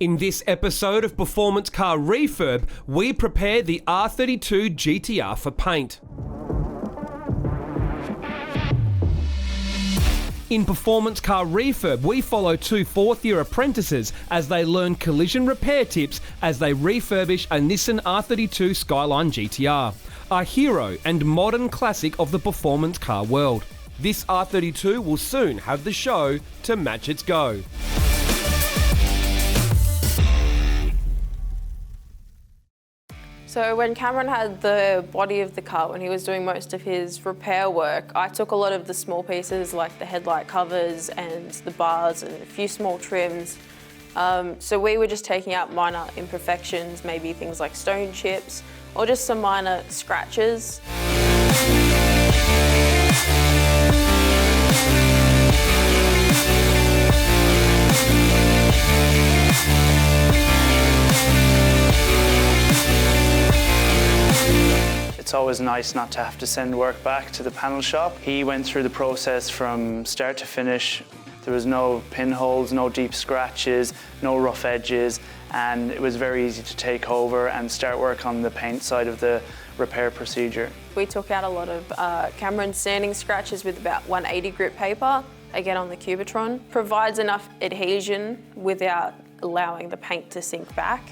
In this episode of Performance Car Refurb, we prepare the R32 GTR for paint. In Performance Car Refurb, we follow two fourth-year apprentices as they learn collision repair tips as they refurbish a Nissan R32 Skyline GTR, a hero and modern classic of the performance car world. This R32 will soon have the show to match its go. So when Cameron had the body of the car, when he was doing most of his repair work, I took a lot of the small pieces like the headlight covers and the bars and a few small trims. So we were just taking out minor imperfections, maybe things like stone chips or just some minor scratches. It's always nice not to have to send work back to the panel shop. He went through the process from start to finish. There was no pinholes, no deep scratches, no rough edges, and it was very easy to take over and start work on the paint side of the repair procedure. We took out a lot of Cameron's sanding scratches with about 180 grit paper, again on the Cubitron. Provides enough adhesion without allowing the paint to sink back.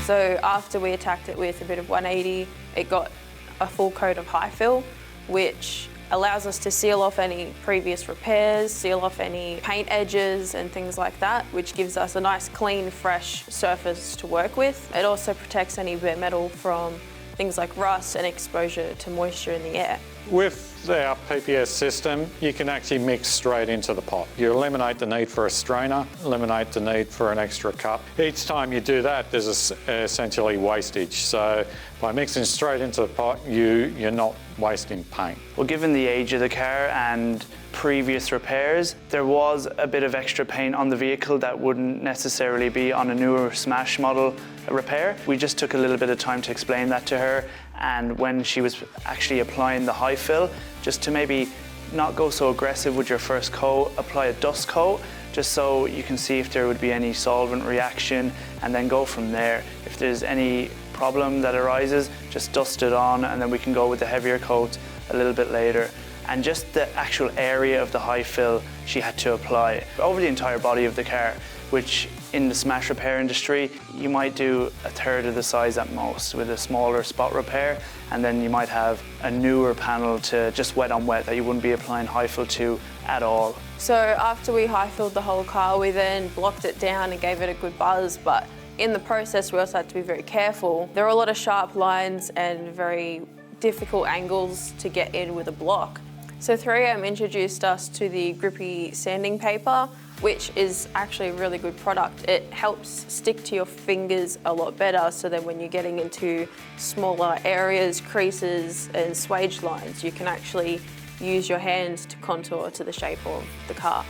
So after we attacked it with a bit of 180, it got a full coat of high fill, which allows us to seal off any previous repairs, seal off any paint edges and things like that, which gives us a nice, clean, fresh surface to work with. It also protects any bare metal from things like rust and exposure to moisture in the air. With our PPS system, you can actually mix straight into the pot. You eliminate the need for a strainer, eliminate the need for an extra cup. Each time you do that, there's essentially wastage. So by mixing straight into the pot, you're not wasting paint. Well, given the age of the car and previous repairs, there was a bit of extra paint on the vehicle that wouldn't necessarily be on a newer Smash model repair. We just took a little bit of time to explain that to her, and when she was actually applying the high fill, just to maybe not go so aggressive with your first coat, apply a dust coat, just so you can see if there would be any solvent reaction, and then go from there. If there's any problem that arises, just dust it on, and then we can go with the heavier coat a little bit later. And just the actual area of the high fill she had to apply over the entire body of the car, which in the smash repair industry, you might do a third of the size at most with a smaller spot repair, and then you might have a newer panel to just wet on wet that you wouldn't be applying high fill to at all. So after we high filled the whole car, we then blocked it down and gave it a good buzz, but in the process we also had to be very careful. There are a lot of sharp lines and very difficult angles to get in with a block. So 3M introduced us to the grippy sanding paper, which is actually a really good product. It helps stick to your fingers a lot better, so that when you're getting into smaller areas, creases and swage lines, you can actually use your hands to contour to the shape of the car.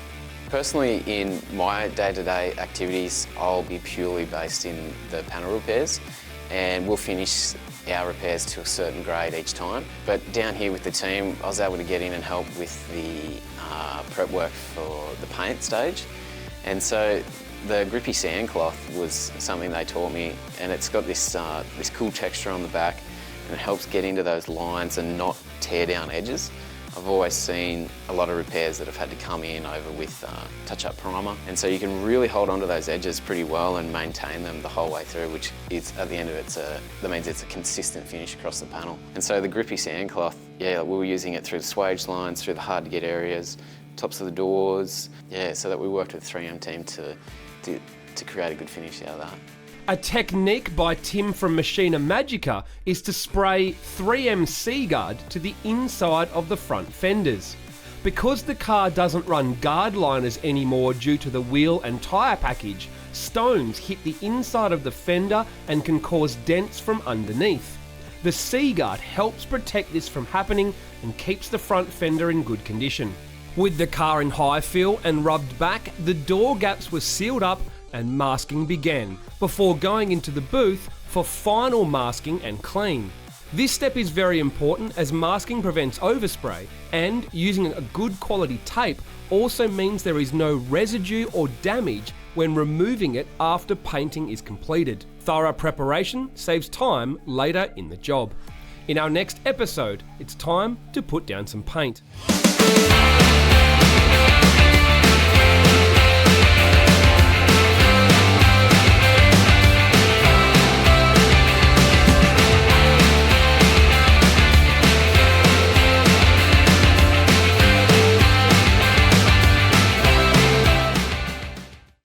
Personally, in my day-to-day activities, I'll be purely based in the panel repairs, and we'll finish our repairs to a certain grade each time. But down here with the team, I was able to get in and help with the prep work for the paint stage. And so the grippy sand cloth was something they taught me, and it's got this cool texture on the back, and it helps get into those lines and not tear down edges. I've always seen a lot of repairs that have had to come in over with touch-up primer, and so you can really hold onto those edges pretty well and maintain them the whole way through, which is, at the end of it, that means it's a consistent finish across the panel. And so the grippy sand cloth, yeah, we were using it through the swage lines, through the hard-to-get areas, tops of the doors, yeah, so that we worked with the 3M team to create a good finish out of that. A technique by Tim from Machina Magica is to spray 3M Seaguard to the inside of the front fenders. Because the car doesn't run guard liners anymore due to the wheel and tyre package, stones hit the inside of the fender and can cause dents from underneath. The Seaguard helps protect this from happening and keeps the front fender in good condition. With the car in high fill and rubbed back, the door gaps were sealed up and masking began, before going into the booth for final masking and clean. This step is very important as masking prevents overspray, and using a good quality tape also means there is no residue or damage when removing it after painting is completed. Thorough preparation saves time later in the job. In our next episode, it's time to put down some paint.